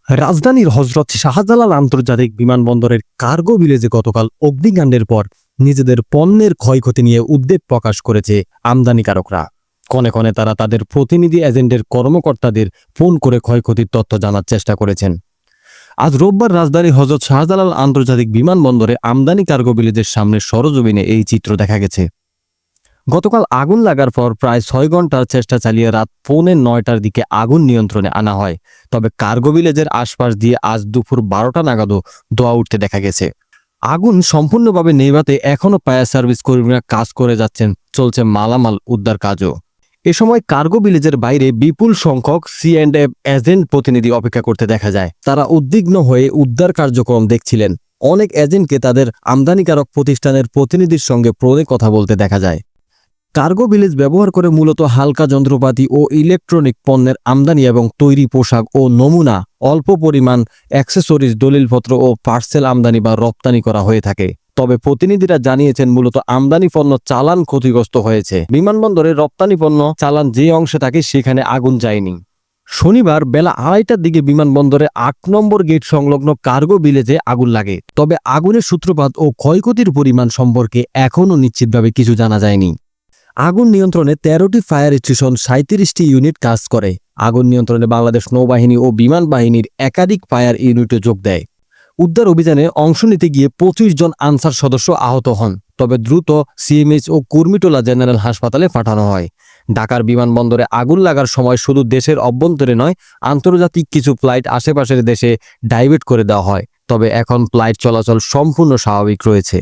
রাজধানীর হজরত শাহজালাল আন্তর্জাতিক বিমানবন্দরের কার্গো ভিলেজে গতকাল অগ্নিকাণ্ডের পর নিজেদের পণ্যের ক্ষয়ক্ষতি নিয়ে উদ্বেগ প্রকাশ করেছে আমদানিকারকরা। ক্ষণে ক্ষণে তারা তাদের প্রতিনিধি এজেন্টের কর্মকর্তাদের ফোন করে ক্ষয়ক্ষতির তথ্য জানার চেষ্টা করেছেন। আজ রোববার রাজধানীর হজরত শাহজালাল আন্তর্জাতিক বিমানবন্দরে আমদানি কার্গো ভিলেজের সামনে সরজমিনে এই চিত্র দেখা গেছে। গতকাল আগুন লাগার পর প্রায় 6 ঘন্টার চেষ্টা চালিয়ে রাত 9:45টার দিকে আগুন নিয়ন্ত্রণে আনা হয়। তবে কার্গো ভিলেজের আশপাশ দিয়ে আজ দুপুর 12টা নাগাদও ধোঁয়া উঠতে দেখা গেছে। আগুন সম্পূর্ণভাবে নেভাতে এখনও ফায়ার সার্ভিস কর্মীরা কাজ করে যাচ্ছেন, চলছে মালামাল উদ্ধার কাজও। এ সময় কার্গো ভিলেজের বাইরে বিপুল সংখ্যক C&F এজেন্ট প্রতিনিধি অপেক্ষা করতে দেখা যায়। তারা উদ্বিগ্ন হয়ে উদ্ধার কার্যক্রম দেখছিলেন। অনেক এজেন্টকে তাদের আমদানিকারক প্রতিষ্ঠানের প্রতিনিধির সঙ্গে ফোনে কথা বলতে দেখা যায়। কার্গো ভিলেজ ব্যবহার করে মূলত হালকা যন্ত্রপাতি ও ইলেকট্রনিক পণ্যের আমদানি এবং তৈরি পোশাক ও নমুনা, অল্প পরিমাণ অ্যাক্সেসরিজ, দলিলপত্র ও পার্সেল আমদানি বা রপ্তানি করা হয়ে থাকে। তবে প্রতিনিধিরা জানিয়েছেন মূলত আমদানি পণ্য চালান ক্ষতিগ্রস্ত হয়েছে। বিমানবন্দরে রপ্তানি পণ্য চালান যে অংশে থাকে সেখানে আগুন যায়নি। শনিবার বেলা 2:30টার দিকে বিমানবন্দরে 8 নম্বর গেট সংলগ্ন কার্গো ভিলেজে আগুন লাগে। তবে আগুনের সূত্রপাত ও ক্ষয়ক্ষতির পরিমাণ সম্পর্কে এখনও নিশ্চিতভাবে কিছু জানা যায়নি। আগুন নিয়ন্ত্রণে 13টি ফায়ার স্টেশন, 37টি ইউনিট কাজ করে। আগুন নিয়ন্ত্রণে বাংলাদেশ নৌবাহিনী ও বিমান বাহিনীর একাধিক ফায়ার ইউনিটে যোগ দেয়। উদ্ধার অভিযানে অংশ নিতে গিয়ে 25 জন আনসার সদস্য আহত হন। তবে দ্রুত CMH ও কুর্মিটোলা জেনারেল হাসপাতালে পাঠানো হয়। ঢাকার বিমানবন্দরে আগুন লাগার সময় শুধু দেশের অভ্যন্তরে নয়, আন্তর্জাতিক কিছু ফ্লাইট আশেপাশের দেশে ডাইভার্ট করে দেওয়া হয়। তবে এখন ফ্লাইট চলাচল সম্পূর্ণ স্বাভাবিক রয়েছে।